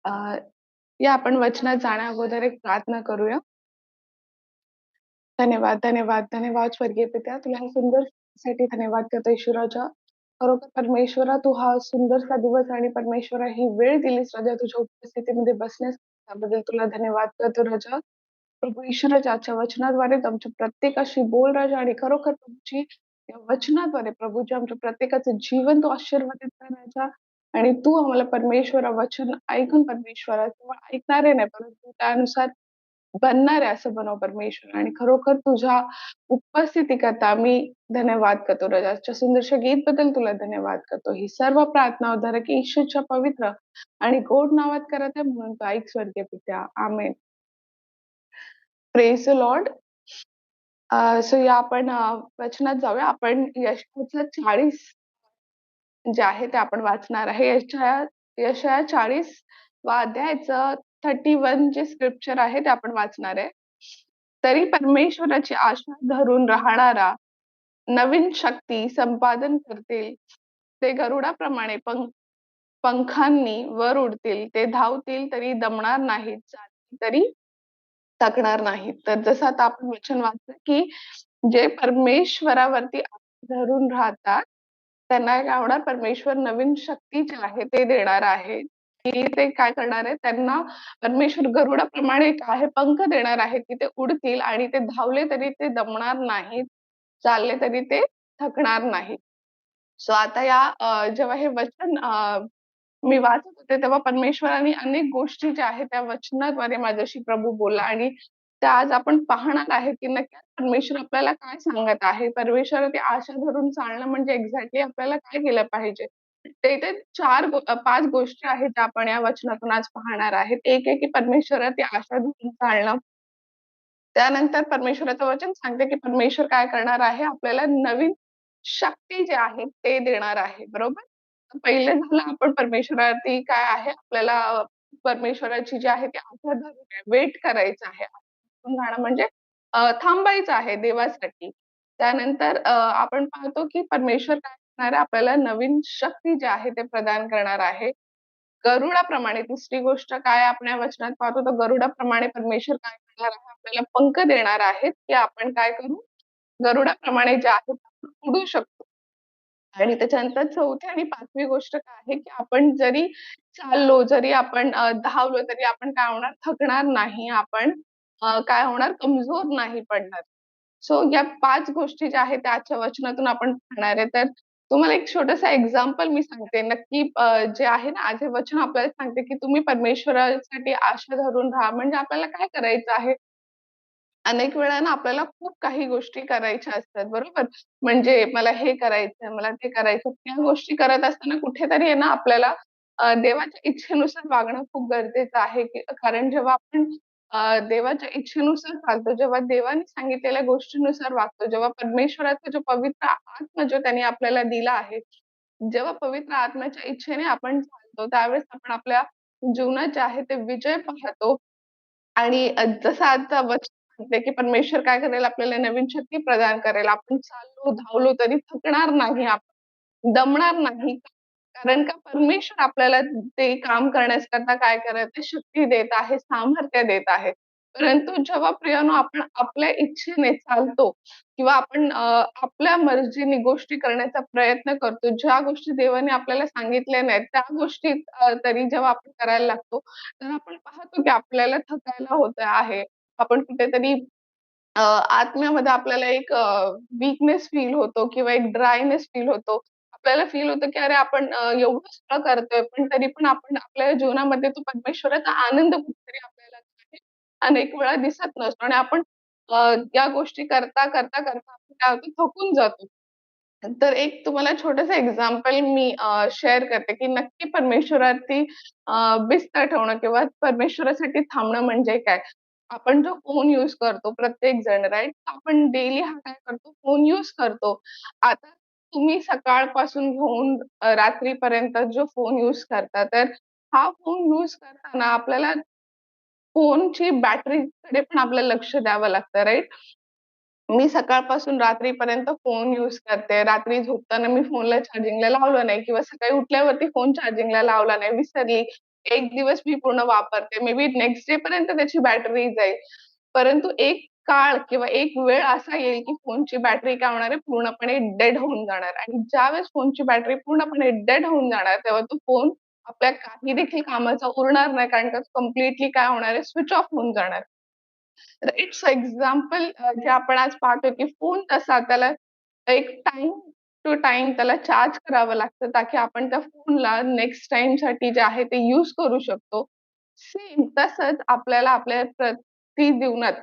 अ, या आपण वचनात जाण्या अगोदर एक प्रार्थना करूया. धन्यवाद, धन्यवाद, धन्यवाद स्वर्गीय पित्या. तुला हे सुंदर साठी धन्यवाद करतो ईश्वराच्या. खरोखर परमेश्वरा तू हा सुंदरसा दिवस आणि परमेश्वरा ही वेळ दिलीस राजा तुझ्या उपस्थितीमध्ये बसण्यास त्याबद्दल तुला धन्यवाद करतो राजा. प्रभू ईश्वराच्या आजच्या वचनाद्वारे आमच्या प्रत्येकाशी बोल राजा आणि खरोखर तुमची या वचनाद्वारे प्रभूजी आमच्या प्रत्येकाचं जीवन तू आशीर्वादित कर राजा. आणि तू आम्हाला परमेश्वरा वचन ऐकून परमेश्वरा किंवा ऐकणारे नाही परंतु त्यानुसार बनणारे असं बनव परमेश्वर आणि खरोखर तुझ्या उपस्थितीकरता आम्ही धन्यवाद करतो राजा. आजच्या सुंदरशा गीतबद्दल तुला धन्यवाद करतो. ही सर्व प्रार्थना उद्धारक येशूच्या पवित्र आणि गोड नावात करत आहे म्हणून तू ऐक स्वर्गीय पित्या. Amen. Praise the lord. So या आपण वचनात जाऊया. आपण यशायाचं 40 जे आहे ते आपण वाचणार आहे. यशाया 40 अध्यायाचं 31 जे स्क्रिप्चर आहे ते आपण वाचणार आहे. तरी परमेश्वराची आशा धरून राहणारा नवीन शक्ती संपादन करतील. ते गरुडाप्रमाणे पंखांनी वर उडतील. ते धावतील तरी दमणार नाहीत, चालतील तरी थकणार नाहीत. तर जसं आता आपण वचन वाचलं, की जे परमेश्वरावरती धरून राहतात, त्यांना काय होणार परमेश्वर नवीन शक्ती जी आहे ते देणार आहे. की ते काय करणार आहे त्यांना परमेश्वर गरुडाप्रमाणे काय आहे पंख देणार आहे, की ते उडतील आणि ते धावले तरी ते दमणार नाहीत, चालले तरी ते थकणार नाहीत. सो आता या जेव्हा हे वचन मी वाचत होते तेव्हा परमेश्वराने अनेक गोष्टी ज्या आहेत त्या वचनाद्वारे माझ्याशी प्रभू बोलला आणि त्या आज आपण पाहणार आहे की नक्की परमेश्वर आपल्याला काय सांगत आहे. परमेश्वराची आशा धरून चालणं म्हणजे एक्झॅक्टली आपल्याला काय केलं पाहिजे. ते इथे 5 गोष्टी आहेत ज्या आपण या वचनातून आज पाहणार आहेत. एक आहे की परमेश्वराची आशा धरून चालणं. त्यानंतर परमेश्वराचं वचन सांगते की परमेश्वर काय करणार आहे आपल्याला नवीन शक्ती जे आहे ते देणार आहे. बरोबर? पहिले झालं आपण परमेश्वरावरती काय आहे आपल्याला परमेश्वराची जी आहे ती आशा धरून आहे, वेट करायचं आहे. राहणं म्हणजे थांबायचं आहे देवासाठी. त्यानंतर आपण पाहतो की परमेश्वर काय करणार आहे आपल्याला नवीन शक्ती जी आहे ते प्रदान करणार आहे. गरुडाप्रमाणे दुसरी गोष्ट काय आपण या वचनात पाहतो तर गरुडाप्रमाणे परमेश्वर काय करणार आहे आपल्याला पंख देणार आहेत, की आपण काय करू गरुडाप्रमाणे जे आहे आपण उडू शकतो. आणि त्याच्यानंतर 4थी आणि 5वी गोष्ट काय आहे, की आपण जरी चाललो, जरी आपण धावलो तरी आपण काय होणार थकणार नाही. आपण काय होणार कमजोर नाही पडणार. सो या 5 गोष्टी ज्या आहेत त्या आजच्या वचनातून आपण पाहणार आहे. तर तुम्हाला एक छोटंसं एक्झाम्पल मी सांगते. नक्की जे आहे ना, आज हे वचन आपल्याला सांगते, की तुम्ही परमेश्वरासाठी आशा धरून राहा. म्हणजे आपल्याला काय करायचं आहे? अनेक वेळा ना आपल्याला खूप काही गोष्टी करायच्या असतात, बरोबर? म्हणजे मला हे करायचंय, मला ते करायचं. त्या गोष्टी करत असताना कुठेतरी आहे ना आपल्याला देवाच्या इच्छेनुसार वागणं खूप गरजेचं आहे. कारण जेव्हा आपण देवाच्या इच्छेनुसार चालतो, जेव्हा देवाने सांगितलेल्या गोष्टीनुसार वागतो, जेव्हा परमेश्वराचा जो पवित्र आत्मा जो त्यांनी आपल्याला दिला आहे, जेव्हा पवित्र आत्म्याच्या इच्छेने आपण चालतो, त्यावेळेस आपण आपल्या जीवनात जे आहे ते विजय पाहतो. आणि जसं आता वचन सांगते, की परमेश्वर काय करेल आपल्याला नवीन शक्ती प्रदान करेल. आपण चाललो, धावलो तरी थकणार नाही आपण, दमणार नाही. कारण का परमेश्वर आपल्याला ते काम करण्याकरता काय करत आहे, शक्ती देत आहे, सामर्थ्य देत आहे. परंतु जेव्हा प्रियानो आपण आपल्या इच्छेने चालतो किंवा आपण आपल्या मर्जीने गोष्टी करण्याचा प्रयत्न करतो, ज्या गोष्टी देवाने आपल्याला सांगितल्या नाहीत, त्या गोष्टी तरी जेव्हा आपण करायला लागतो, तर आपण पाहतो की आपल्याला थकायला होत आहे. आपण कुठेतरी आत्म्यामध्ये आपल्याला एक वीकनेस फील होतो किंवा एक ड्रायनेस फील होतो. आपल्याला फील होतं की अरे आपण एवढं सगळं करतोय, पण तरी पण आपण आपल्या जीवनामध्ये तो परमेश्वराचा आनंद कुठेतरी आपल्याला अनेक वेळा दिसत नसतो आणि आपण या गोष्टी करता आपण काय होतं थकून जातो. तर एक तुम्हाला छोटंसं एक्झाम्पल मी शेअर करते, की नक्की परमेश्वरावरती बिस्त ठेवणं किंवा परमेश्वरासाठी थांबणं म्हणजे काय? आपण जो फोन यूज करतो प्रत्येक जण राइट? आपण डेली हा काय करतो फोन यूज करतो. आता तुम्ही सकाळपासून घेऊन रात्रीपर्यंत जो फोन यूज करता, तर हा फोन यूज करताना आपल्याला फोनची बॅटरीकडे पण आपल्याला लक्ष द्यावं लागतं राइट? मी सकाळपासून रात्रीपर्यंत फोन यूज करते. रात्री झोपताना मी फोनला चार्जिंगला लावलं नाही किंवा सकाळी उठल्यावरती फोन चार्जिंगला लावला नाही, विसरली. एक दिवस मी पूर्ण वापरते. मे बी नेक्स्ट डे पर्यंत त्याची बॅटरी जाईल. परंतु एक काळ किंवा एक वेळ असा येईल, की फोनची बॅटरी काय होणार आहे, पूर्णपणे डेड होऊन जाणार आणि ज्यावेळेस फोनची बॅटरी पूर्णपणे डेड होऊन जाणार, तेव्हा तो फोन आपल्या काही देखील कामाचा उरणार नाही. कारण का कंप्लीटली काय होणार आहे, स्विच ऑफ होऊन जाणार. तर इट्स एक्झाम्पल जे आपण आज पाहतो, की फोन तसा त्याला एक टाईम टू टाईम त्याला चार्ज करावं लागतं, ताकी आपण त्या फोनला नेक्स्ट टाईमसाठी जे आहे ते यूज करू शकतो. सेम तसंच आपल्याला आपल्या प्रति जीवनात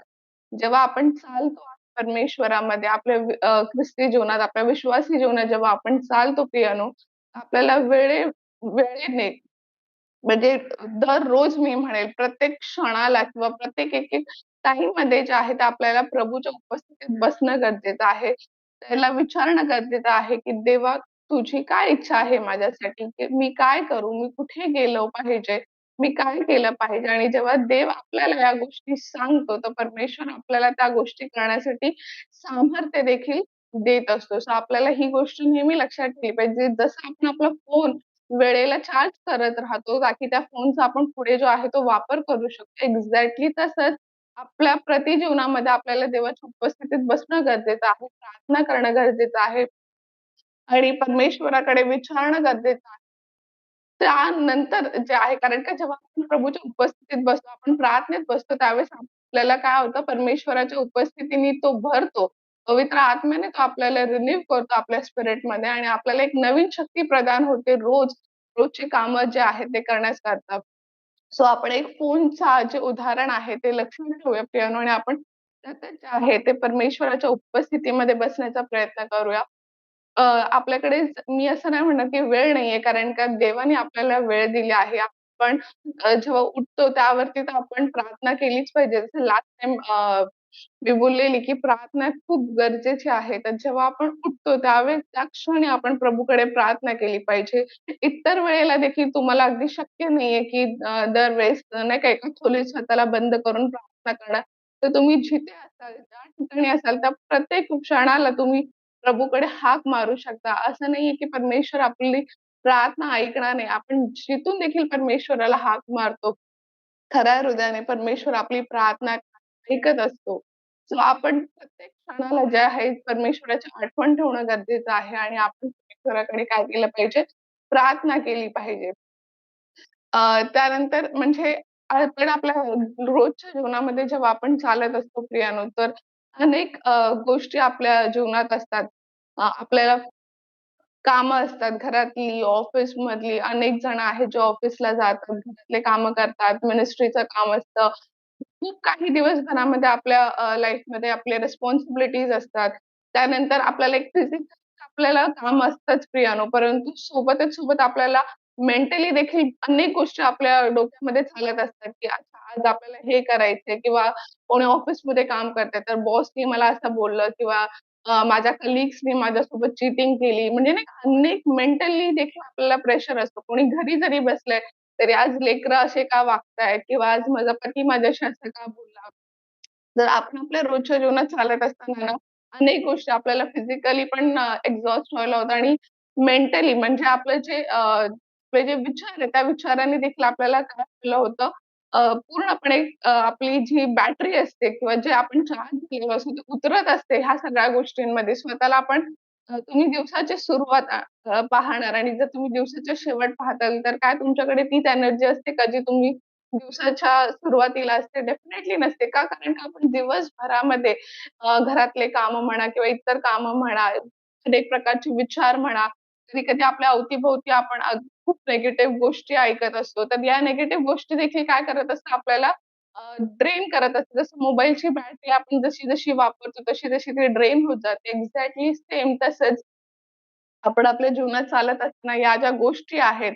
जेव्हा आपण चालतो परमेश्वरामध्ये, आपल्या ख्रिस्ती जीवनात, आपल्या विश्वासी जीवनात जेव्हा आपण चालतो प्रियानो, आपल्याला वेळेने म्हणजे दररोज मी म्हणेल प्रत्येक क्षणाला किंवा प्रत्येक एक-एक टाईममध्ये जे आहे ते आपल्याला प्रभूच्या उपस्थितीत बसणं गरजेचं आहे. त्याला विचारणं गरजेचं आहे, की देवा तुझी काय इच्छा आहे माझ्यासाठी? की मी काय करू? मी कुठे गेलो पाहिजे? मी काय केलं पाहिजे? आणि जेव्हा देव आपल्याला या गोष्टी सांगतो, तर परमेश्वर आपल्याला त्या गोष्टी करण्यासाठी सामर्थ्य देखील देत असतो. सो आपल्याला ही गोष्ट नेहमी लक्षात ठेवली पाहिजे. जसं आपण आपला फोन वेळेला चार्ज करत राहतो, ताकी त्या फोनचा आपण पुढे जो आहे तो वापर करू शकतो. एक्झॅक्टली तसंच आपल्या जीवनामध्ये आपल्याला देवाच्या उपस्थितीत बसणं गरजेचं आहे, प्रार्थना करणं गरजेचं आहे आणि परमेश्वराकडे विचारणं गरजेचं आहे. त्यानंतर जे आहे कारण का जेव्हा आपण प्रभूच्या उपस्थितीत बसतो, आपण प्रार्थनेत बसतो, त्यावेळेस आपल्याला काय होतं परमेश्वराच्या उपस्थितीने तो भरतो. पवित्र आत्म्याने तो आपल्याला रिलीव्ह करतो आपल्या स्पिरिटमध्ये आणि आपल्याला एक नवीन शक्ती प्रदान होते रोजची कामं जे आहेत ते करण्याकरता. सो आपण एक फोनचा जे उदाहरण आहे ते लक्षात ठेवूया पियानो आणि आपण सतत जे आहे ते परमेश्वराच्या उपस्थितीमध्ये बसण्याचा प्रयत्न करूया. आपल्याकडे मी असं नाही म्हणत, की वेळ नाहीये कारण का देवाने आपल्याला वेळ दिली आहे. आपण जेव्हा उठतो त्यावरती तर आपण प्रार्थना केलीच पाहिजे. जसं लास्ट टाईम मी बोललेली, की प्रार्थना खूप गरजेची आहे. तर जेव्हा आपण उठतो त्यावेळेस त्या क्षणी आपण प्रभूकडे प्रार्थना केली पाहिजे. इतर वेळेला देखील तुम्हाला अगदी शक्य नाहीये, की दरवेळेस नाही का एका खोलीत स्वतःला बंद करून प्रार्थना करणं. तर तुम्ही जिथे असाल, ज्या ठिकाणी असाल त्या प्रत्येक क्षणाला तुम्ही प्रभूकडे हाक मारू शकता. असं नाहीये, की परमेश्वर आपली प्रार्थना ऐकणार नाही. आपण जिथून देखील परमेश्वराला हाक मारतो, खऱ्या हृदयाने परमेश्वर आपली प्रार्थना ऐकत असतो. सो आपण प्रत्येक क्षणाला जे आहे परमेश्वराची आठवण ठेवणं गरजेचं आहे आणि आपण परमेश्वराकडे काय केलं पाहिजे, प्रार्थना केली पाहिजे. त्यानंतर म्हणजे आपण आपल्या रोजच्या जीवनामध्ये जेव्हा आपण चालत असतो प्रियानो, तर अनेक गोष्टी आपल्या जीवनात असतात. आपल्याला कामं असतात घरातली, ऑफिसमधली. अनेक जण आहेत जे ऑफिसला जातात, घरातले कामं करतात, मिनिस्ट्रीचं काम असतं. खूप काही दिवस घरामध्ये आपल्या लाईफमध्ये आपले रिस्पॉन्सिबिलिटीज असतात. त्यानंतर आपल्याला एक फिजिकल आपल्याला काम असतंच प्रियानो, परंतु सोबत आपल्याला मेंटली देखील अनेक गोष्टी आपल्या डोक्यामध्ये चालत असतात, की अच्छा आज आपल्याला हे करायचंय किंवा कोणी ऑफिसमध्ये काम करतंय, तर बॉसनी मला असं बोललं किंवा माझ्या कलीग्सनी माझ्यासोबत चीटिंग केली. म्हणजे नाही का अनेक मेंटली देखील आपल्याला प्रेशर असतो. कोणी घरी जरी बसलंय, तरी आज लेकरं असे का वागतायत किंवा आज माझा पती माझ्याशी असं का बोलला? जर आपण आपल्या रोजच्या जीवनात चालत असताना ना, अनेक गोष्टी आपल्याला फिजिकली पण एक्झॉस्ट व्हायला होतं आणि मेंटली म्हणजे आपले जे विचार आहेत, त्या विचारांनी देखील आपल्याला काय झालं होतं, पूर्णपणे आपली जी बॅटरी असते किंवा जे आपण चार्ज केलेलं असतो, ते उतरत असते ह्या सगळ्या गोष्टींमध्ये. स्वतःला आपण तुम्ही दिवसाची सुरुवात पाहणार आणि जर तुम्ही दिवसाचा शेवट पाहताल, तर काय तुमच्याकडे तीच एनर्जी असते का जी तुम्ही दिवसाच्या सुरुवातीला असते? डेफिनेटली नसते. का? कारण का आपण दिवसभरामध्ये घरातले कामं म्हणा किंवा इतर कामं म्हणा, अनेक प्रकारचे विचार म्हणा, कधी-कधी आपल्या अवती-भोवती आपण खूप निगेटिव्ह गोष्टी ऐकत असतो. तर या निगेटिव्ह गोष्टी देखील काय करत असतात आपल्याला ड्रेन करत असतात. जसं मोबाईलची बॅटरी आपण जशी-जशी वापरतो तशी-तशी ती ड्रेन होत जाते. एक्झॅक्टली सेम तसंच आपण आपल्या जीवनात चालत असताना या ज्या गोष्टी आहेत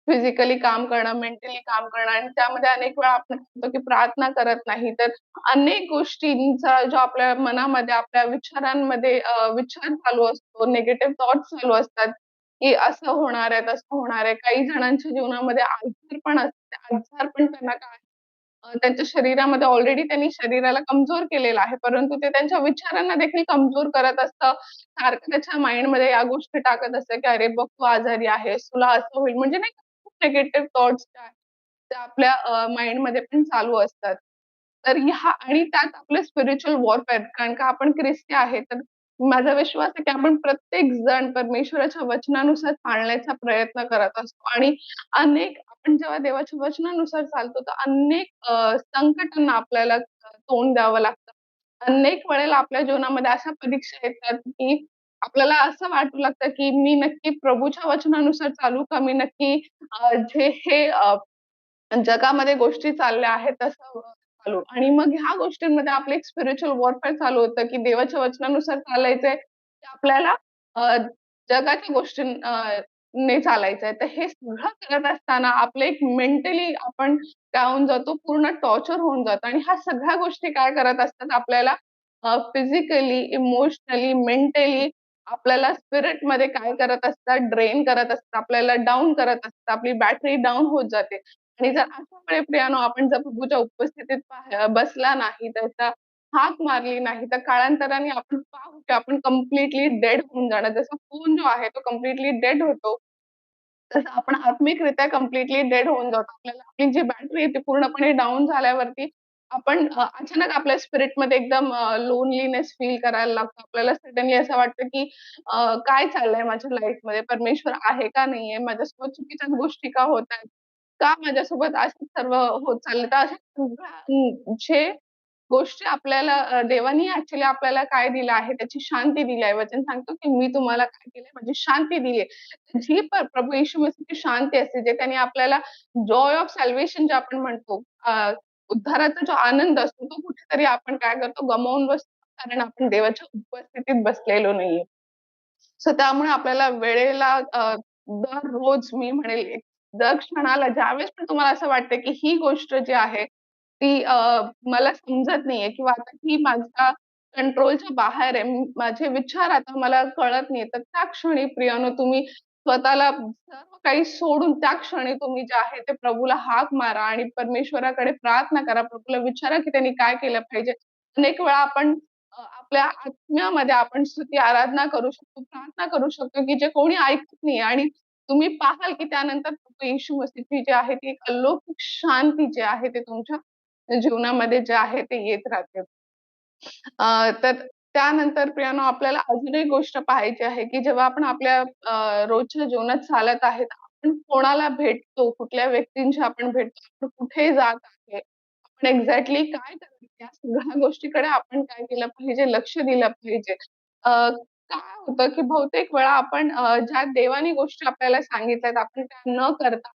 फिजिकली काम करणं, मेंटली काम करणं आणि त्यामध्ये अनेक वेळा आपण म्हणतो की प्रार्थना करत नाही. तर अनेक गोष्टींचा जो आपल्या मनामध्ये, आपल्या विचारांमध्ये विचार चालू असतो, निगेटिव्ह थॉट्स चालू असतात, की असं होणार आहे, तसं होणार आहे. काही जणांच्या जीवनामध्ये आजार पण असते. आजार पण त्यांना काय त्यांच्या शरीरामध्ये ऑलरेडी त्यांनी शरीराला कमजोर केलेलं आहे. परंतु ते त्यांच्या विचारांना देखील कमजोर करत असतं. सारखं त्याच्या माइंडमध्ये या गोष्टी टाकत असतं, की "अरे बघ, तू आजारी आहेस, तुला असं होईल." म्हणजे नाही का निगेटिव्ह थॉट्स जे आहेत, ते आपल्या माइंडमध्ये पण चालू असतात. तर ह्या आणि त्यात आपलं स्पिरिच्युअल वॉरफेअर कारण का आपण ख्रिस्ती आहे, तर माझा विश्वास आहे की आपण प्रत्येक जण परमेश्वराच्या वचनानुसार चालण्याचा प्रयत्न करत असतो आणि अनेक आपण जेव्हा देवाच्या वचनानुसार चालतो, तर अनेक संकटांना आपल्याला तोंड द्यावं लागतं. अनेक वेळेला आपल्या जीवनामध्ये अशा परीक्षा येतात, की आपल्याला असं वाटू लागतं, की मी नक्की प्रभूच्या वचनानुसार चालू का? मी नक्की जे हे जगामध्ये गोष्टी चालल्या आहेत तसं चालू आणि मग ह्या गोष्टींमध्ये आपलं एक स्पिरिच्युअल वॉरफेअर चालू होतं, की देवाच्या वचनानुसार चालायचंय, की आपल्याला जगाच्या ने चालायचंय. तर हे सगळं करत असताना आपलं एक मेंटली आपण काय होऊन जातो, पूर्ण टॉर्चर होऊन जातो आणि ह्या सगळ्या गोष्टी काय करत असतात आपल्याला फिजिकली, इमोशनली, मेंटली आपल्याला स्पिरिटमध्ये काय करत असतात, ड्रेन करत असतात, आपल्याला डाउन करत असतात. आपली बॅटरी डाउन होत जाते. आणि जर अशा वेळी प्रियानो आपण जर प्रभूच्या उपस्थितीत बसला नाही, त्याचा हाक मारली नाही, तर कालांतराने आपण पाहू की आपण कंप्लीटली डेड होऊन जाणार. जसा फोन जो आहे तो कंप्लीटली डेड होतो. तसं आपण आत्मिकरित्या कंप्लीटली डेड होऊन जातो. आपल्याला आपली जी बॅटरी आहे ती पूर्णपणे डाउन झाल्यावरती आपण अचानक आपल्या स्पिरिटमध्ये एकदम लोनलीनेस फील करायला लागतो. आपल्याला सडनली असं वाटतं की काय चाललंय माझ्या लाईफमध्ये? परमेश्वर आहे का नाहीये? माझ्यासोबत चुकीच्याच गोष्टी का होतायत? का माझ्यासोबत असंच सर्व होत चाललंय? तर अशा सगळ्या जे गोष्टी आपल्याला देवानी ॲक्चुअली आपल्याला काय दिलं आहे, त्याची शांती दिली आहे. वचन सांगतो, की "मी तुम्हाला काय केलंय? माझी शांती दिली आहे." जी प्रभू येशू मसीहची शांती असते, जे त्याने आपल्याला जॉय ऑफ सॅल्वेशन जे आपण म्हणतो, उद्धाराचा जो आनंद असतो, तो कुठेतरी आपण काय करतो, गमावून बसतो. कारण आपण देवाच्या उपस्थितीत बसलेलो नाहीये. सो त्यामुळे आपल्याला वेळेला दररोज मी म्हणेल एक दर क्षणाला ज्यावेळेस पण तुम्हाला असं वाटतं, की ही गोष्ट जी आहे ती मला समजत नाहीये किंवा आता ही माझ्या कंट्रोलच्या बाहेर आहे. माझे विचार आता मला कळत नाहीये. तर त्या क्षणी प्रियानो तुम्ही स्वतःला सर्व काही सोडून त्या क्षणी तुम्ही जे आहे ते प्रभूला हाक मारा आणि परमेश्वराकडे प्रार्थना करा. प्रभूला विचारा, की त्यांनी काय केलं पाहिजे. अनेक वेळा आपण आपल्या आत्म्यामध्ये आपण स्तुती आराधना करू शकतो, प्रार्थना करू शकतो, की जे कोणी ऐकत नाही आणि तुम्ही पाहाल, की त्यानंतर प्रभू येशू मसीहची जी आहे ती एक अलौकिक शांती जी आहे ते तुमच्या जीवनामध्ये जे आहे ते येत राहते. तर त्यानंतर प्रियानो आपल्याला अजून एक गोष्ट पाहायची आहे, की जेव्हा आपण आपल्या रोजच्या जीवनात चालत आहेत, आपण कोणाला भेटतो, कुठल्या व्यक्तींशी आपण भेटतो, आपण कुठे जात आहे, आपण एक्झॅक्टली काय करतो, या सगळ्या गोष्टीकडे आपण काय केलं पाहिजे, लक्ष दिलं पाहिजे. काय होतं, की बहुतेक वेळा आपण ज्या देवाने गोष्टी आपल्याला सांगितल्यात, आपण त्या न करता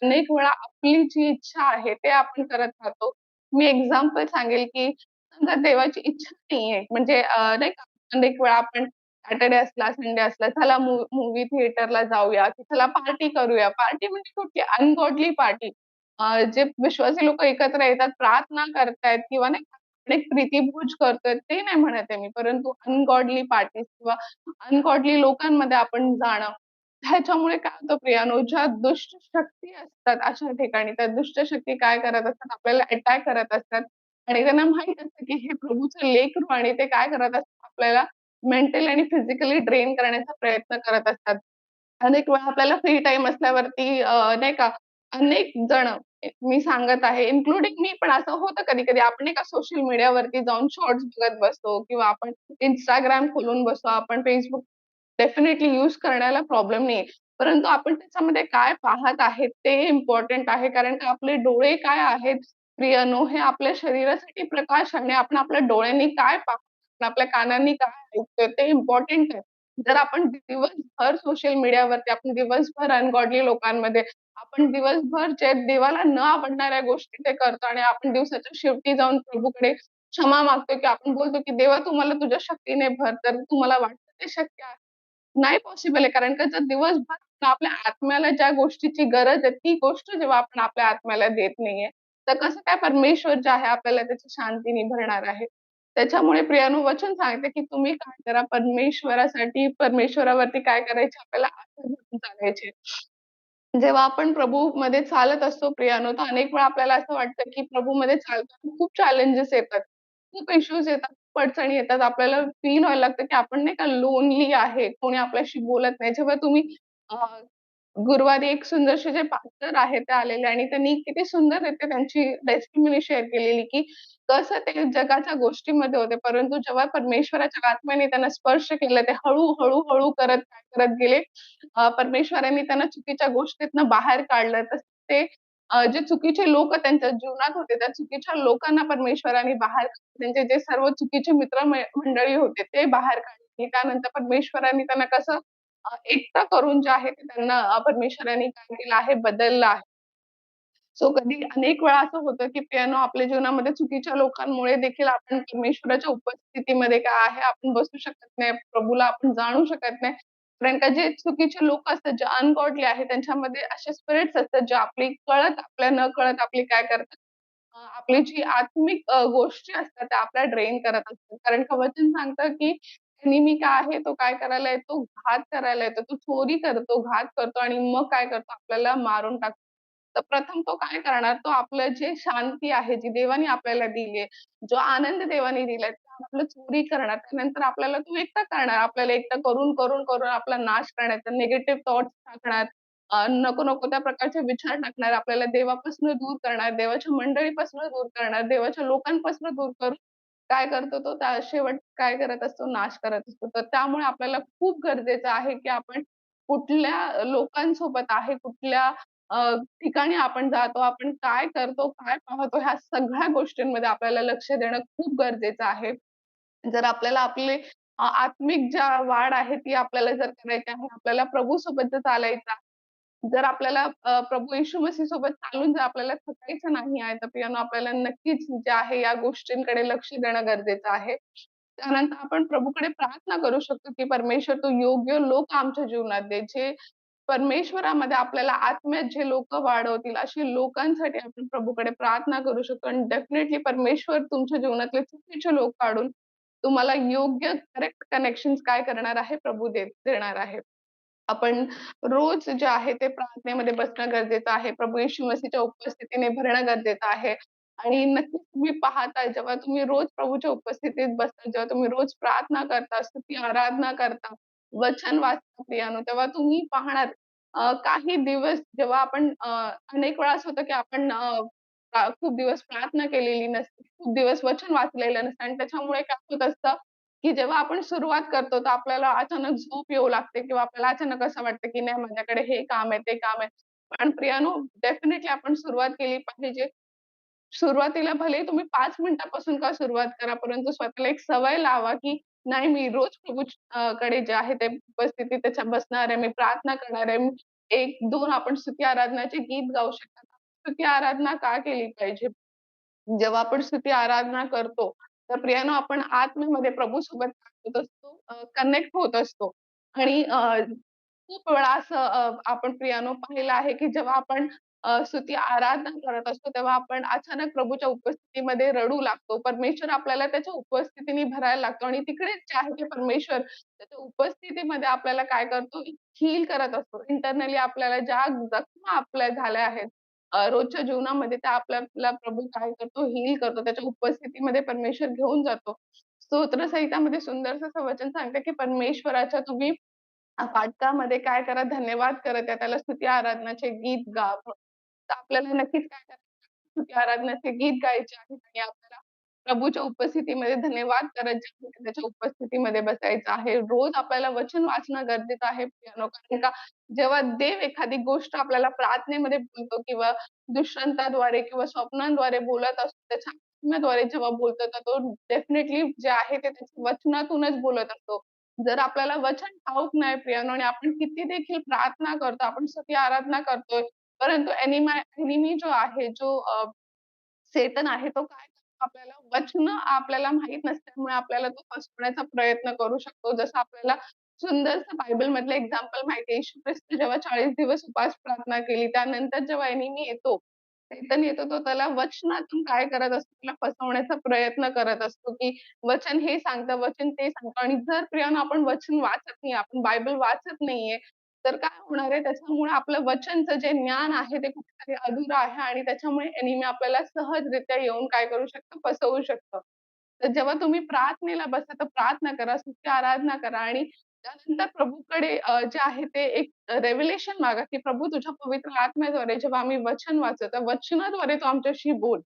अनेक वेळा आपली जी इच्छा आहे, ते आपण करत राहतो. मी एक्झाम्पल सांगेल, की समजा देवाची इच्छा नाहीये म्हणजे नाही का अनेक वेळा आपण सॅटर्डे असला, संडे असला, चला मूव्ही थिएटरला जाऊया, की चला पार्टी करूया. पार्टी म्हणजे कुठली अनगॉडली पार्टी. जे विश्वासी लोकं एकत्र येतात, प्रार्थना करतायत किंवा नाही का आपण एक प्रीतिभोज करतोय, ते नाही म्हणत आहे मी. परंतु अनगॉडली पार्टीज किंवा अनगॉडली लोकांमध्ये आपण जाणं. ह्याच्यामुळे काय होतं प्रियानो, ज्या दुष्ट शक्ती असतात अशा ठिकाणी, त्या दुष्ट शक्ती काय करत असतात, आपल्याला अटॅक करत असतात. आणि त्यांना माहीत असतं, की हे प्रभूचं लेकरू आणि ते काय करत असतात, आपल्याला मेंटली आणि फिजिकली ड्रेन करण्याचा प्रयत्न करत असतात. अनेक वेळा आपल्याला फ्री टाईम असल्यावरती नाही का, अनेक जण मी सांगत आहे, इन्क्लुडिंग मी पण असं होतं कधी-कधी आपण नाही का सोशल मीडियावरती जाऊन शॉर्ट्स बघत बसतो किंवा आपण Instagram खोलून बसतो, आपण Facebook डेफिनिटली यूज करण्याला प्रॉब्लेम नाहीये. परंतु आपण त्याच्यामध्ये काय पाहत आहेत ते इम्पोर्टंट आहे. कारण का आपले डोळे काय आहेत प्रियनो, हे आपल्या शरीरासाठी प्रकाश आणि आपण आपल्या डोळ्यांनी काय पाहतो, आपल्या कानांनी काय ऐकतोय ते इम्पोर्टंट आहे. जर आपण दिवसभर सोशल मीडियावरती, आपण दिवसभर अनगॉडली लोकांमध्ये, आपण दिवसभर जे देवाला न आवडणाऱ्या गोष्टी ते करतो आणि आपण दिवसाच्या शेवटी जाऊन प्रभूकडे क्षमा मागतो, की आपण बोलतो, की "देवा तू मला तुझ्या शक्तीने भर." तर तुम्हाला वाटतं ते शक्य आहे? नाही पॉसिबल आहे. कारण का जर दिवसभर आपण आपल्या आत्म्याला ज्या गोष्टीची गरज आहे, ती गोष्ट जेव्हा आपण आपल्या आत्म्याला देत नाहीये, तर कसं काय परमेश्वर जे आहे आपल्याला त्याची शांतीने भरणार आहे. त्याच्यामुळे प्रियानो वचन सांगते, की तुम्ही काय करा परमेश्वरासाठी, परमेश्वरावरती काय करायचे आपल्याला आशा धरून चालायचे. जेव्हा आपण प्रभूमध्ये चालत असतो प्रियानो, तर अनेक वेळा आपल्याला असं वाटतं, की प्रभूमध्ये चालताना खूप चॅलेंजेस येतात. खूप इश्यूज येतात, खूप अडचणी येतात. आपल्याला फील व्हायला लागतं, की आपण नाही का लोनली आहे. कोणी आपल्याशी बोलत नाही. जेव्हा तुम्ही गुरुवारी एक सुंदरसे जे पास्टर आहेत ते आलेले आणि त्यांनी किती सुंदररीत्या त्यांची टेस्टिमनी शेअर केलेली, की कसं ते जगाच्या गोष्टीमध्ये होते, परंतु जेव्हा परमेश्वराच्या आत्म्याने त्यांना स्पर्श केलं, ते हळू करत काय करत गेले, परमेश्वराने त्यांना चुकीच्या गोष्टीतनं बाहेर काढलं. तसं ते जे चुकीचे लोकं त्यांच्या जीवनात होते, त्या चुकीच्या लोकांना परमेश्वराने बाहेर काढलं. त्यांचे जे सर्व चुकीचे मंडळी होते, ते बाहेर काढले. त्यानंतर परमेश्वराने त्यांना कसं एकटं करून जे आहे ते त्यांना परमेश्वराने काय केलं आहे, बदललं आहे. सो कधी अनेक वेळा असं होतं, की पियानो आपल्या जीवनामध्ये चुकीच्या लोकांमुळे देखील आपण परमेश्वराच्या उपस्थितीमध्ये काय आहे, आपण बसू शकत नाही. प्रभूला आपण जाणू शकत नाही. कारण का जे चुकीचे लोक असतात, जे अनगॉडली आहेत, त्यांच्यामध्ये असे स्पिरिट्स असतात, जे आपली कळत, आपल्या नकळत आपली काय करतात, आपली जी आत्मिक गोष्टी असतात, त्या आपल्या ड्रेन करत असतात. कारण का वचन सांगतं, की नेहमी काय आहे, तो काय करायला येतो, घात करायला येतो. तो चोरी करतो, घात करतो आणि मग काय करतो, आपल्याला मारून टाकतो. तर प्रथम तो काय करणार, तो आपलं जे शांती आहे, जी देवाने आपल्याला दिली आहे, जो आनंद देवाने दिलाय, तो आपलं चोरी करणार. त्यानंतर आपल्याला तो एकटा करणार. आपल्याला एकटं करून आपला नाश करण्याचा निगेटिव्ह थॉट्स टाकणार. नको-नको त्या प्रकारचे विचार टाकणार. आपल्याला देवापासून दूर करणार, देवाच्या मंडळीपासून दूर करणार, देवाच्या लोकांपासून दूर करून काय करतो तो त्या शेवट काय करत असतो, नाश करत असतो. तर त्यामुळे आपल्याला खूप गरजेचं आहे, की आपण कुठल्या लोकांसोबत आहे, कुठल्या ठिकाणी आपण जातो, आपण काय करतो, काय पाहतो, ह्या सगळ्या गोष्टींमध्ये आपल्याला लक्ष देणं खूप गरजेचं आहे. जर आपल्याला आपली आत्मिक ज्या वाढ आहे, ती आपल्याला जर करायची आहे, आपल्याला प्रभूसोबत जर चालायचं जर आपल्याला प्रभू येशू मसीह सोबत चालून जर आपल्याला थकायचं नाही आहे, तर पियानो आपल्याला नक्कीच जे आहे या गोष्टींकडे लक्ष देणं गरजेचं आहे. त्यानंतर आपण प्रभूकडे प्रार्थना करू शकतो, की परमेश्वर तू योग्य लोक आमच्या जीवनात दे. जे परमेश्वरामध्ये आपल्याला आत्म्यात जे लोकं वाढवतील, अशी लोकांसाठी आपण प्रभूकडे प्रार्थना करू शकतो आणि डेफिनिटली परमेश्वर तुमच्या जीवनातले चुकीचे लोक काढून तुम्हाला योग्य करेक्ट कनेक्शन्स काय करणार आहे, प्रभू देणार आहे. आपण रोज जे आहे ते प्रार्थनेमध्ये बसणं गरजेचं आहे. प्रभू येशू मसीहच्या उपस्थितीने भरणं गरजेचं आहे. आणि नक्कीच तुम्ही पाहताय जेव्हा तुम्ही रोज प्रभूच्या उपस्थितीत बसता, जेव्हा तुम्ही रोज प्रार्थना करता, स्तुती आराधना करता, वचन वाचता प्रियानो, तेव्हा तुम्ही पाहणार काही दिवस जेव्हा आपण अनेक वेळा असं होतं की आपण खूप दिवस प्रार्थना केलेली नसते, खूप दिवस वचन वाचलेलं नसतं आणि त्याच्यामुळे काय होत असतं की जेव्हा आपण सुरुवात करतो, तर आपल्याला अचानक झोप येऊ लागते किंवा आपल्याला अचानक असं वाटतं, की नाही माझ्याकडे हे काम आहे, ते काम आहे. पण प्रियानो डेफिनिटली आपण सुरुवात केली पाहिजे. सुरुवातीला भलेही तुम्ही 5 मिनिटापासून का सुरुवात करा, परंतु स्वतःला एक सवय लावा, की नाही मी रोज कडे जे आहे ते उपस्थिती त्याच्या बसणार आहे, मी प्रार्थना करणार आहे. 1-2 आपण स्तुती आराधनाचे गीत गाऊ शकता. स्तुती आराधना का केली पाहिजे? जेव्हा आपण स्तुती आराधना करतो, तर प्रियानो आपण आत्म्यामध्ये प्रभूसोबत होत असतो, कनेक्ट होत असतो आणि खूप वेळा असं आपण प्रियानो पाहिलं आहे, की जेव्हा आपण स्तुती आराधना करत असतो, तेव्हा आपण अचानक प्रभूच्या उपस्थितीमध्ये रडू लागतो. परमेश्वर आपल्याला त्याच्या उपस्थितीने भरायला लागतो आणि तिकडेच जे आहे ते परमेश्वर त्याच्या उपस्थितीमध्ये आपल्याला काय करतो, हील करत असतो. इंटरनली आपल्याला ज्या जखमा आपल्या झाल्या आहेत, रोजच्या जीवनामध्ये त्या आपल्याला प्रभू काय करतो, हील करतो. त्याच्या उपस्थितीमध्ये परमेश्वर घेऊन जातो. स्तोत्र संहितामध्ये सुंदरसं असं वचन सांगतं, की परमेश्वराच्या तुम्ही पाठकामध्ये काय करा, धन्यवाद करत या. त्याला स्तुती आराधनाचे गीत गा. तर आपल्याला नक्कीच काय करायचं स्तुती आराधनाचे गीत गायचे आहेत आणि आपल्याला प्रभूच्या उपस्थितीमध्ये धन्यवाद करत जे आहे त्याच्या उपस्थितीमध्ये बसायचं आहे. रोज आपल्याला वचन वाचणं गरजेचं आहे पियानो कारण का जेव्हा देव एखादी गोष्ट आपल्याला प्रार्थनेमध्ये बोलतो किंवा दृष्टांताद्वारे किंवा स्वप्नांद्वारे बोलत असतो, त्याच्या आत्म्याद्वारे जेव्हा बोलतो, तर तो डेफिनिटली जे आहे ते त्याच्या वचनातूनच बोलत असतो. जर आपल्याला वचन ठाऊक नाही प्रियानो आणि आपण किती देखील प्रार्थना करतो, आपण स्तुती आराधना करतोय, परंतु एनिमी जो आहे, जो सेटन आहे तो काय करतो आपल्याला वचनं आपल्याला माहीत नसल्यामुळे आपल्याला तो फसवण्याचा प्रयत्न करू शकतो. जसं आपल्याला सुंदरसं बायबलमधलं एक्झाम्पल माहिती आहे. येशू ख्रिस्त जेव्हा 40 दिवस उपास प्रार्थना केली, त्यानंतर जेव्हा एनिमी येतो, सैतान येतो तो त्याला वचनातून काय करत असतो, त्याला फसवण्याचा प्रयत्न करत असतो, की वचन हे सांगतं, वचन ते सांगतं आणि जर प्रियानो आपण वचन वाचत नाही, आपण बायबल वाचत नाहीये, तर काय होणार आहे त्याच्यामुळे आपलं वचनचं जे ज्ञान आहे ते कुठेतरी अधुरं आहे आणि त्याच्यामुळे एनिमी आपल्याला सहजरित्या येऊन काय करू शकतं, फसवू शकतं. तर जेव्हा तुम्ही प्रार्थनेला बसा, तर प्रार्थना करा, स्तुती आराधना करा आणि त्यानंतर प्रभूकडे जे आहे ते एक रेव्हेलेशन मागा, की प्रभू तुझ्या पवित्र आत्म्याद्वारे जेव्हा आम्ही वचन वाचतो, त्या वचनाद्वारे तू आमच्याशी बोल.